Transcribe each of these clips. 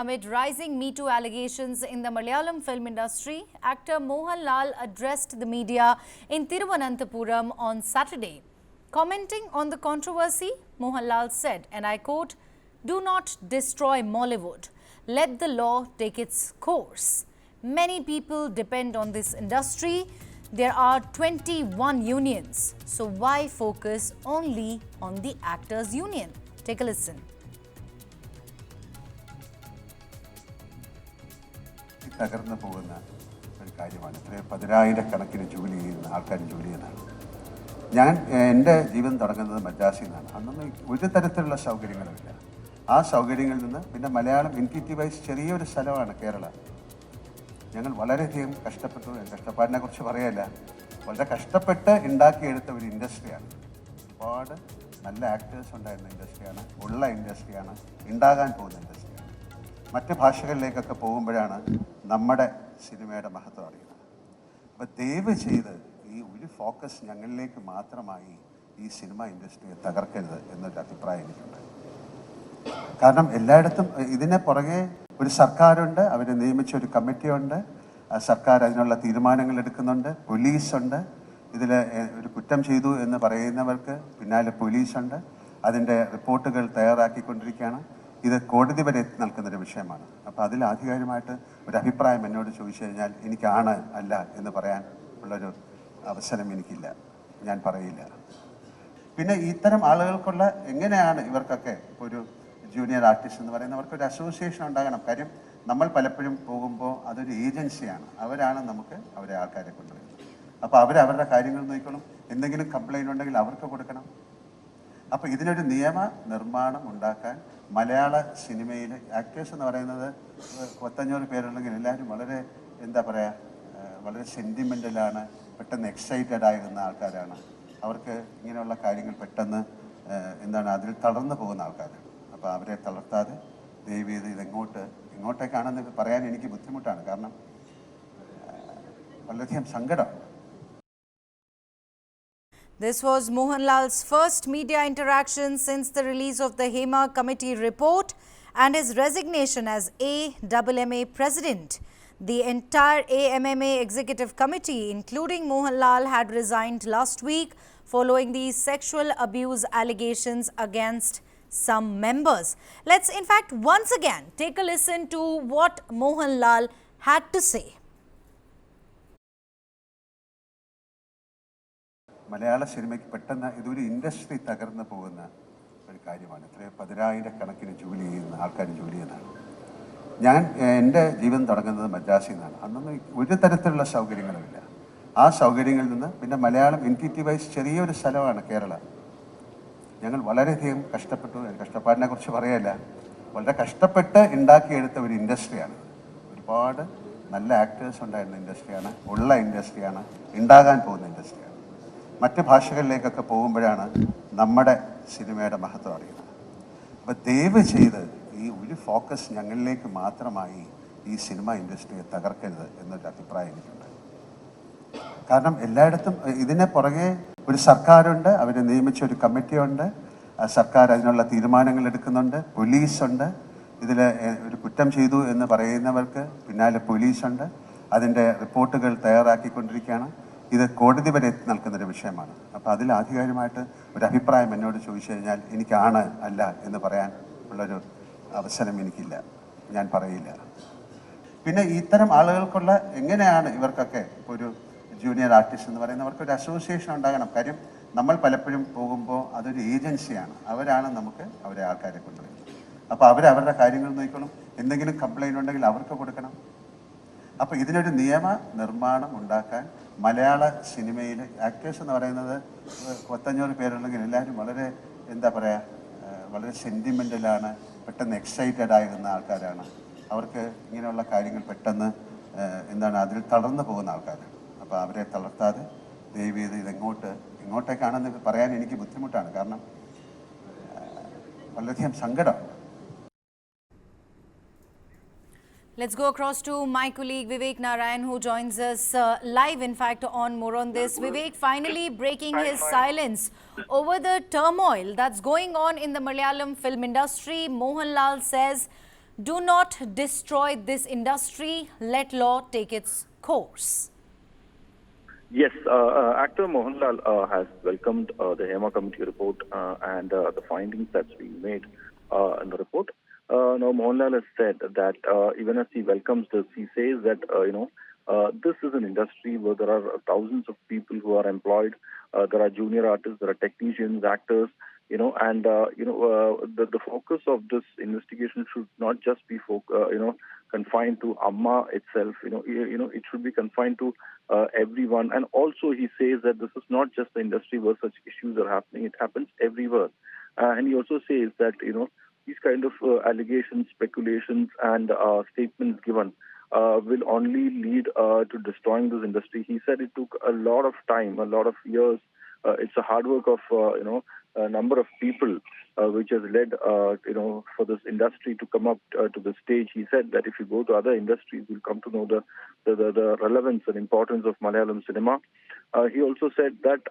Amid rising Me Too allegations in the Malayalam film industry, actor Mohanlal addressed the media in Thiruvananthapuram on Saturday. Commenting on the controversy, Mohanlal said, and I quote, "Do not destroy Mollywood. Let the law take its course. Many people depend on this industry. There are 21 unions. So why focus only on the actors' union?" Take a listen. തകർന്നു പോകുന്ന ഒരു കാര്യമാണ്. ഇത്രയും പതിനായിരക്കണക്കിന് ജോലി ചെയ്യുന്ന ആൾക്കാർ ജോലി ചെയ്യുന്നതാണ്. ഞാൻ എൻ്റെ ജീവിതം തുടങ്ങുന്നത് മദ്രാസിൽ നിന്നാണ്. അന്നൊന്നും ഒരു തരത്തിലുള്ള സൗകര്യങ്ങളുമില്ല. ആ സൗകര്യങ്ങളിൽ നിന്ന് പിന്നെ മലയാളം എൻറ്റിറ്റി വൈസ് ചെറിയൊരു സ്ഥലമാണ് കേരളം. ഞങ്ങൾ വളരെയധികം കഷ്ടപ്പെട്ടു. കഷ്ടപ്പാടിനെ കുറിച്ച് പറയല്ല, വളരെ കഷ്ടപ്പെട്ട് ഉണ്ടാക്കിയെടുത്ത ഒരു ഇൻഡസ്ട്രിയാണ്. ഒരുപാട് നല്ല ആക്ടേഴ്സ് ഉണ്ടായിരുന്ന ഇൻഡസ്ട്രിയാണ്, ഉള്ള ഇൻഡസ്ട്രിയാണ്, ഉണ്ടാകാൻ പോകുന്ന ഇൻഡസ്ട്രിയാണ്. മറ്റ് ഭാഷകളിലേക്കൊക്കെ പോകുമ്പോഴാണ് നമ്മുടെ സിനിമയുടെ മഹത്വം അറിയുന്നത്. അപ്പോൾ ദയവ് ചെയ്ത് ഈ ഒരു ഫോക്കസ് ഞങ്ങളിലേക്ക് മാത്രമായി ഈ സിനിമ ഇൻഡസ്ട്രിയെ തകർക്കരുത് എന്നൊരു അഭിപ്രായം എനിക്കുണ്ട്. കാരണം എല്ലായിടത്തും ഇതിനെ പുറകെ ഒരു സർക്കാരുണ്ട്, അവർ നിയമിച്ച ഒരു കമ്മിറ്റിയുണ്ട്, സർക്കാർ അതിനുള്ള തീരുമാനങ്ങൾ എടുക്കുന്നുണ്ട്, പോലീസുണ്ട്. ഇതിൽ ഒരു കുറ്റം ചെയ്തു എന്ന് പറയുന്നവർക്ക് പിന്നാലെ പോലീസുണ്ട്, അതിൻ്റെ റിപ്പോർട്ടുകൾ തയ്യാറാക്കിക്കൊണ്ടിരിക്കുകയാണ്. ഇത് കോടതി വരെ എത്തി നിൽക്കുന്നൊരു വിഷയമാണ്. അപ്പോൾ അതിൽ ആധികാരികമായിട്ട് ഒരു അഭിപ്രായം എന്നോട് ചോദിച്ചു കഴിഞ്ഞാൽ എനിക്കാണ് അല്ല എന്ന് പറയാൻ ഉള്ളൊരു അവസരം എനിക്കില്ല, ഞാൻ പറയില്ല. പിന്നെ ഇത്തരം ആളുകൾക്കുള്ള എങ്ങനെയാണ് ഇവർക്കൊക്കെ ഒരു ജൂനിയർ ആർട്ടിസ്റ്റ് എന്ന് പറയുന്നവർക്ക് ഒരു അസോസിയേഷൻ ഉണ്ടാകണം. കാര്യം നമ്മൾ പലപ്പോഴും പോകുമ്പോൾ അതൊരു ഏജൻസിയാണ്, അവരാണ് നമുക്ക് അവരെ ആൾക്കാരെ കൊണ്ടുവരുന്നത്. അപ്പോൾ അവരവരുടെ കാര്യങ്ങൾ നോക്കണം, എന്തെങ്കിലും കംപ്ലൈൻറ്റ് ഉണ്ടെങ്കിൽ അവർക്ക് കൊടുക്കണം. അപ്പോൾ ഇതിനൊരു നിയമ നിർമ്മാണം ഉണ്ടാക്കാൻ മലയാള സിനിമയിൽ ആക്ടേഴ്സ് എന്ന് പറയുന്നത് 500 പേരുണ്ടെങ്കിൽ എല്ലാവരും വളരെ എന്താ പറയുക, വളരെ സെൻറ്റിമെൻ്റലാണ്, പെട്ടെന്ന് എക്സൈറ്റഡ് ആയിരുന്ന ആൾക്കാരാണ്. അവർക്ക് ഇങ്ങനെയുള്ള കാര്യങ്ങൾ പെട്ടെന്ന് അതിൽ തളർന്നു പോകുന്ന ആൾക്കാരാണ്. അപ്പോൾ അവരെ തളർത്താതെ ദയവ് ചെയ്ത് ഇങ്ങോട്ടേക്കാണെന്ന് പറയാൻ എനിക്ക് ബുദ്ധിമുട്ടാണ്. കാരണം വളരെയധികം സങ്കടം. This was Mohanlal's first media interaction since the release of the Hema Committee report and his resignation as AMMA president. The entire AMMA executive committee, including Mohanlal, had resigned last week following the sexual abuse allegations against some members. Let's in fact once again take a listen to what Mohanlal had to say. മലയാള സിനിമയ്ക്ക് പെട്ടെന്ന് ഇതൊരു industry തകർന്നു പോകുന്ന ഒരു കാര്യമാണ്. ഇത്രയും പതിനായിരക്കണക്കിന് ജോലി ചെയ്യുന്ന ആൾക്കാർ ജോലി ചെയ്യുന്നതാണ്. ഞാൻ എൻ്റെ ജീവിതം തുടങ്ങുന്നത് മദ്രാസിൽ നിന്നാണ്. അന്നൊന്നും ഒരു തരത്തിലുള്ള സൗകര്യങ്ങളുമില്ല. ആ സൗകര്യങ്ങളിൽ നിന്ന് പിന്നെ മലയാളം എൻറ്റിറ്റി വൈസ് ചെറിയൊരു സ്ഥലമാണ് കേരളം. ഞങ്ങൾ വളരെയധികം കഷ്ടപ്പെട്ടു. കഷ്ടപ്പാടിനെ കുറിച്ച് പറയല്ല, വളരെ കഷ്ടപ്പെട്ട് ഉണ്ടാക്കിയെടുത്ത ഒരു ഇൻഡസ്ട്രിയാണ്. ഒരുപാട് നല്ല ആക്ടേഴ്സ് ഉണ്ടായിരുന്ന ഇൻഡസ്ട്രിയാണ്, ഉള്ള ഇൻഡസ്ട്രിയാണ്, ഉണ്ടാകാൻ പോകുന്ന ഇൻഡസ്ട്രിയാണ്. മറ്റ് ഭാഷകളിലേക്കൊക്കെ പോകുമ്പോഴാണ് നമ്മുടെ സിനിമയുടെ മഹത്വം അറിയുന്നത്. അപ്പോൾ ദയവ് ചെയ്ത് ഈ ഒരു ഫോക്കസ് ഞങ്ങളിലേക്ക് മാത്രമായി ഈ സിനിമ ഇൻഡസ്ട്രിയെ തകർക്കരുത് എന്നൊരു അഭിപ്രായം എനിക്കുണ്ട്. കാരണം എല്ലായിടത്തും ഇതിനെ പുറകെ ഒരു സർക്കാരുണ്ട്, അവർ നിയമിച്ച ഒരു കമ്മിറ്റിയുണ്ട്, സർക്കാർ അതിനുള്ള തീരുമാനങ്ങൾ എടുക്കുന്നുണ്ട്, പോലീസുണ്ട്. ഇതിൽ ഒരു കുറ്റം ചെയ്തു എന്ന് പറയുന്നവർക്ക് പിന്നാലെ പോലീസുണ്ട്, അതിൻ്റെ റിപ്പോർട്ടുകൾ തയ്യാറാക്കിക്കൊണ്ടിരിക്കുകയാണ്. ഇത് കോടതി വരെ എത്തി നിൽക്കുന്നൊരു വിഷയമാണ്. അപ്പോൾ അതിൽ ആധികാരികമായിട്ട് ഒരു അഭിപ്രായം എന്നോട് ചോദിച്ചു കഴിഞ്ഞാൽ എനിക്കാണ് അല്ല എന്ന് പറയാൻ ഉള്ളൊരു അവസരം എനിക്കില്ല, ഞാൻ പറയില്ല. പിന്നെ ഇത്തരം ആളുകൾക്കുള്ള എങ്ങനെയാണ് ഇവർക്കൊക്കെ ഒരു ജൂനിയർ ആർട്ടിസ്റ്റ് എന്ന് പറയുന്നവർക്ക് ഒരു അസോസിയേഷൻ ഉണ്ടാകണം. കാര്യം നമ്മൾ പലപ്പോഴും പോകുമ്പോൾ അതൊരു ഏജൻസിയാണ്, അവരാണ് നമുക്ക് അവരെ ആൾക്കാരെ കൊണ്ടുവരുന്നത്. അപ്പോൾ അവരവരുടെ കാര്യങ്ങൾ നോക്കണം, എന്തെങ്കിലും കംപ്ലൈൻറ്റ് ഉണ്ടെങ്കിൽ അവർക്ക് കൊടുക്കണം. അപ്പോൾ ഇതിനൊരു നിയമ നിർമ്മാണം ഉണ്ടാക്കാൻ മലയാള സിനിമയിൽ ആക്ടേഴ്സ് എന്ന് പറയുന്നത് 500 പേരുണ്ടെങ്കിൽ എല്ലാവരും വളരെ എന്താ പറയുക, വളരെ സെൻറ്റിമെൻ്റലാണ്, പെട്ടെന്ന് എക്സൈറ്റഡ് ആയിരുന്ന ആൾക്കാരാണ്. അവർക്ക് ഇങ്ങനെയുള്ള കാര്യങ്ങൾ പെട്ടെന്ന് അതിൽ തളർന്നു പോകുന്ന ആൾക്കാരാണ്. അപ്പോൾ അവരെ തളർത്താതെ ദയവ് ചെയ്ത് ഇങ്ങോട്ടേക്കാണെന്ന് പറയാൻ എനിക്ക് ബുദ്ധിമുട്ടാണ്. കാരണം വളരെയധികം സങ്കടം. Let's go across to my colleague Vivek Narayan, who joins us live, in fact, on more on this. Vivek, finally breaking his silence over the turmoil that's going on in the Malayalam film industry. Mohanlal says, Do not destroy this industry. Let law take its course. Yes, actor Mohanlal has welcomed the Hema Committee report and the findings that's been made in the report. Now, Mohanlal has said that even as he welcomes this, he says that, this is an industry where there are thousands of people who are employed. There are junior artists, there are technicians, actors, the focus of this investigation should not just be, confined to Amma itself. It should be confined to everyone. And also, he says that this is not just the industry where such issues are happening; it happens everywhere. And he also says that these kind of allegations, speculations, and statements given will only lead to destroying this industry. He said it took a lot of time, a lot of years. It's a hard work of a number of people, which has led for this industry to come up to the stage. He said that if you go to other industries, you'll come to know the relevance and importance of Malayalam cinema. He also said that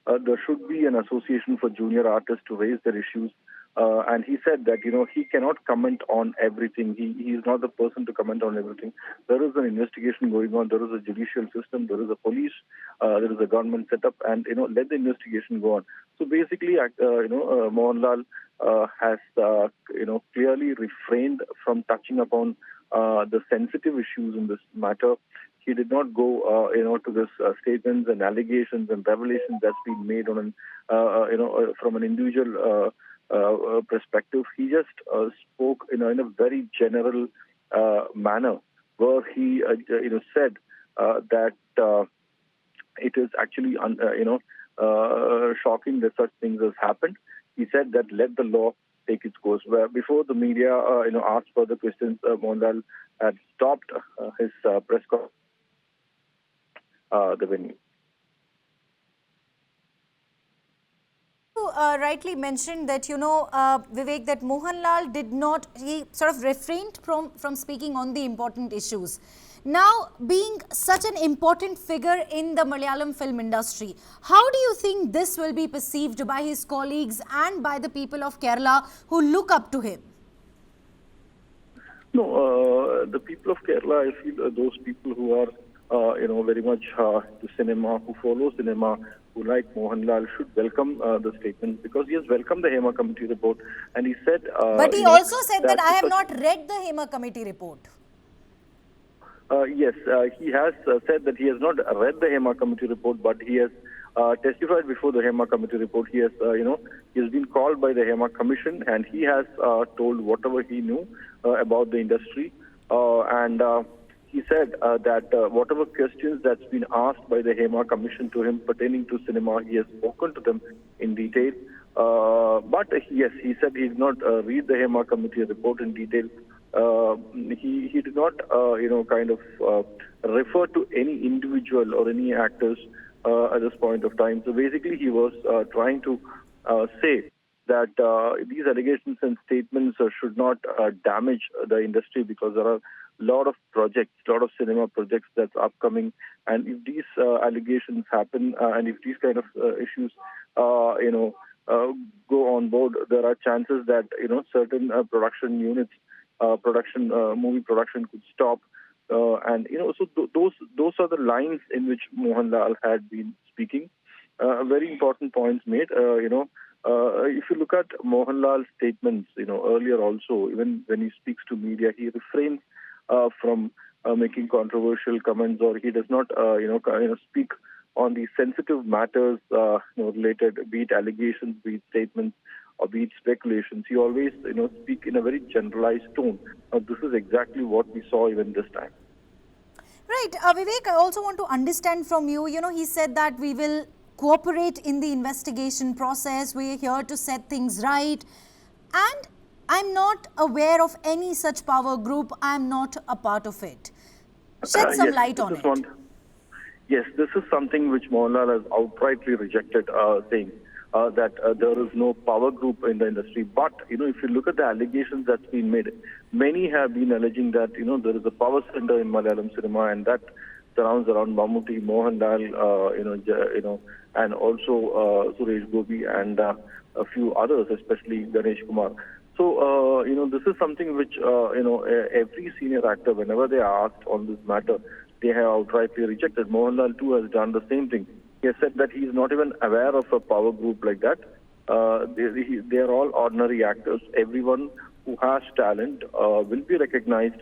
there should be an association for junior artists to raise their issues. And he said that, he cannot comment on everything. He is not the person to comment on everything. There is an investigation going on. There is a judicial system. There is a police. There is a government setup. And, let the investigation go on. So basically, Mohanlal has, clearly refrained from touching upon the sensitive issues in this matter. He did not go, to this statements and allegations and revelations that's been made on from an individual perspective. He just spoke in a very general manner, where he said that it is actually shocking that such things has happened. He said that let the law take its course. Where before the media asked further questions, Mohanlal had stopped his press conference the venue. You rightly mentioned that, Vivek, that Mohanlal he sort of refrained from speaking on the important issues. Now, being such an important figure in the Malayalam film industry, how do you think this will be perceived by his colleagues and by the people of Kerala who look up to him? No, the people of Kerala, I feel those people who are, very much to cinema, who follow cinema, who like Mohanlal, should welcome the statement, because he has welcomed the Hema Committee report, and he said... but he also said that I have not read the Hema Committee report. Yes, he has said that he has not read the Hema Committee report, but he has testified before the Hema Committee report. He has, he has been called by the Hema Commission, and he has told whatever he knew about the industry. And he said that whatever questions that's been asked by the Hema Commission to him pertaining to cinema, he has spoken to them in detail. But yes, he said he did not read the Hema Committee report in detail. He did not, refer to any individual or any actors at this point of time. So basically, he was trying to say that these allegations and statements should not damage the industry, because there are a lot of projects, a lot of cinema projects that's upcoming. And if these allegations happen and if these kind of issues, go on board, there are chances that, certain production units, movie production could stop. And, so those are the lines in which Mohanlal had been speaking. Very important points made, if you look at Mohanlal's statements, earlier also, even when he speaks to media, he refrains from making controversial comments, or he does not, speak on the sensitive matters, related, be it allegations, be it statements, or be it speculations. He always, speak in a very generalized tone. This is exactly what we saw even this time. Right. Vivek, I also want to understand from you, he said that we will cooperate in the investigation process. We're here to set things right. And I'm not aware of any such power group. I'm not a part of it. Shed some light on it. Yes, this is something which Mohanlal has outrightly rejected, saying that there is no power group in the industry. But, if you look at the allegations that's been made, many have been alleging that, there is a power center in Malayalam cinema, and that surrounds around Mammootty, Mohanlal, and also Suresh Gopi and a few others, especially Ganesh Kumar. So, this is something which, every senior actor, whenever they are asked on this matter, they have outrightly rejected. Mohanlal too has done the same thing. He has said that he is not even aware of a power group like that. They are all ordinary actors. Everyone who has talent will be recognized,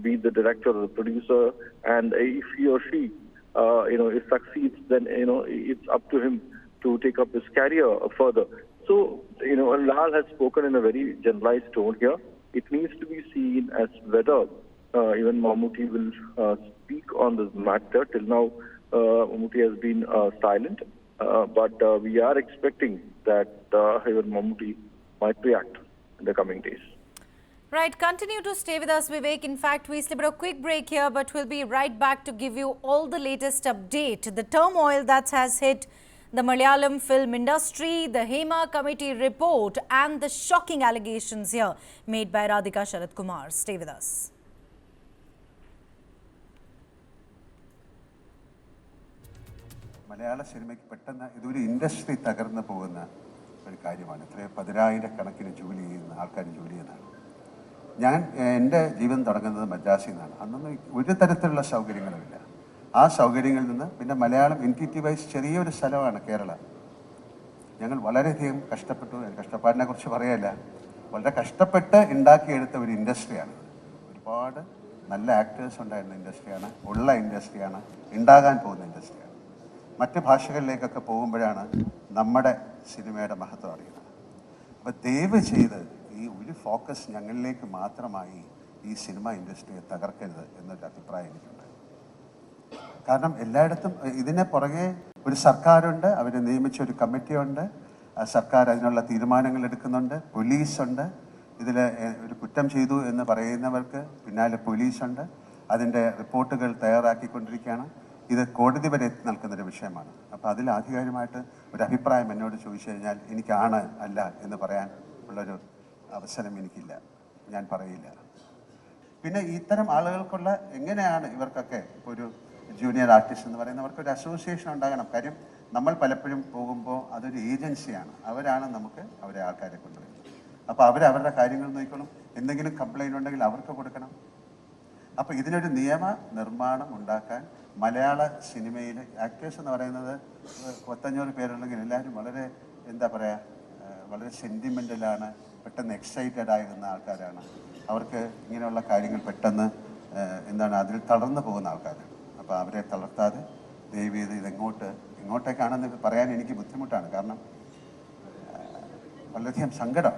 be it the director or the producer. And if he or she, it succeeds, then, it's up to him to take up his career further. So, Lal has spoken in a very generalized tone here. It needs to be seen as whether even Mammootty will speak on this matter. Till now, Mammootty has been silent, but we are expecting that even Mammootty might react in the coming days. Right, continue to stay with us, Vivek. In fact, we slipped a quick break here, but we'll be right back to give you all the latest update. The turmoil that has hit the Malayalam film industry, the Hema Committee report, and the shocking allegations here made by Radhika Sharat Kumar. Stay with us. മലയാള സിനിമയ്ക്ക് പെട്ടെന്ന് ഇതൊരു industry തകർന്നു പോകുന്ന ഒരു കാര്യമാണ്. ഇത്രയും 10,000-കണക്കിന് ജോലി ചെയ്യുന്ന ആൾക്കാർ ജോലി ചെയ്യുന്നതാണ്. ഞാൻ എൻ്റെ ജീവിതം തുടങ്ങുന്നത് മദ്രാസിൽ നിന്നാണ്. അന്നൊന്നും ഒരു തരത്തിലുള്ള സൗകര്യങ്ങളുമില്ല. ആ സൗകര്യങ്ങളിൽ നിന്ന് പിന്നെ മലയാളം എൻറ്റിറ്റി വൈസ് ചെറിയൊരു സ്ഥലമാണ് കേരളം. ഞങ്ങൾ വളരെയധികം കഷ്ടപ്പെട്ടു. കഷ്ടപ്പാടിനെ കുറിച്ച് പറയല്ല, വളരെ കഷ്ടപ്പെട്ട് ഉണ്ടാക്കിയെടുത്ത ഒരു ഇൻഡസ്ട്രിയാണ്. ഒരുപാട് നല്ല ആക്ടേഴ്സ് ഉണ്ടായിരുന്ന ഇൻഡസ്ട്രിയാണ്, ഉള്ള ഇൻഡസ്ട്രിയാണ്, ഉണ്ടാകാൻ പോകുന്ന ഇൻഡസ്ട്രിയാണ്. മറ്റ് ഭാഷകളിലേക്കൊക്കെ പോകുമ്പോഴാണ് നമ്മുടെ സിനിമയുടെ മഹത്വം അറിയുന്നത്. അപ്പോൾ ദയവ് ചെയ്ത് ഈ ഒരു ഫോക്കസ് ഞങ്ങളിലേക്ക് മാത്രമായി ഈ സിനിമ ഇൻഡസ്ട്രിയെ തകർക്കരുത് എന്നൊരു അഭിപ്രായം എനിക്കുണ്ട്. കാരണം എല്ലായിടത്തും ഇതിന് പുറകെ ഒരു സർക്കാരുണ്ട്, അവർ നിയമിച്ച ഒരു കമ്മിറ്റിയുണ്ട്, സർക്കാർ അതിനുള്ള തീരുമാനങ്ങൾ എടുക്കുന്നുണ്ട്, പോലീസുണ്ട്. ഇതിൽ ഒരു കുറ്റം ചെയ്തു എന്ന് പറയുന്നവർക്ക് പിന്നാലെ പോലീസുണ്ട്, അതിൻ്റെ റിപ്പോർട്ടുകൾ തയ്യാറാക്കിക്കൊണ്ടിരിക്കുകയാണ്. ഇത് കോടതി വരെ എത്തി നിൽക്കുന്നൊരു വിഷയമാണ്. അപ്പോൾ അതിൽ ആധികാരികമായിട്ട് ഒരു അഭിപ്രായം എന്നോട് ചോദിച്ചു കഴിഞ്ഞാൽ എനിക്കാണ് അല്ല എന്ന് പറയാൻ ഉള്ളൊരു അവസരം എനിക്കില്ല, ഞാൻ പറയില്ല. പിന്നെ ഇത്തരം ആളുകൾക്കുള്ള എങ്ങനെയാണ് ഇവർക്കൊക്കെ ഒരു ജൂനിയർ ആർട്ടിസ്റ്റ് എന്ന് പറയുന്നവർക്ക് ഒരു അസോസിയേഷൻ ഉണ്ടാകണം. കാര്യം നമ്മൾ പലപ്പോഴും പോകുമ്പോൾ അതൊരു ഏജൻസിയാണ്, അവരാണ് നമുക്ക് അവരെ ആൾക്കാരെ കൊണ്ടുവരുന്നത്. അപ്പോൾ അവരുടെ കാര്യങ്ങൾ നോക്കണം, എന്തെങ്കിലും കംപ്ലൈൻറ്റ് ഉണ്ടെങ്കിൽ അവർക്ക് കൊടുക്കണം. അപ്പോൾ ഇതിനൊരു നിയമ നിർമ്മാണം ഉണ്ടാക്കാൻ മലയാള സിനിമയിൽ ആക്ടേഴ്സ് എന്ന് പറയുന്നത് 500 പേരുണ്ടെങ്കിൽ എല്ലാവരും വളരെ എന്താ പറയുക, വളരെ സെൻറ്റിമെൻ്റലാണ്, പെട്ടെന്ന് എക്സൈറ്റഡ് ആയിരുന്ന ആൾക്കാരാണ്. അവർക്ക് ഇങ്ങനെയുള്ള കാര്യങ്ങൾ പെട്ടെന്ന് അതിൽ തളർന്നു പോകുന്ന ആൾക്കാരാണ്. അപ്പോൾ അവരെ തളർത്താതെ ദയവ് ചെയ്ത് ഇങ്ങോട്ടേക്കാണെന്ന് പറയാൻ എനിക്ക് ബുദ്ധിമുട്ടാണ്. കാരണം വളരെയധികം സങ്കടം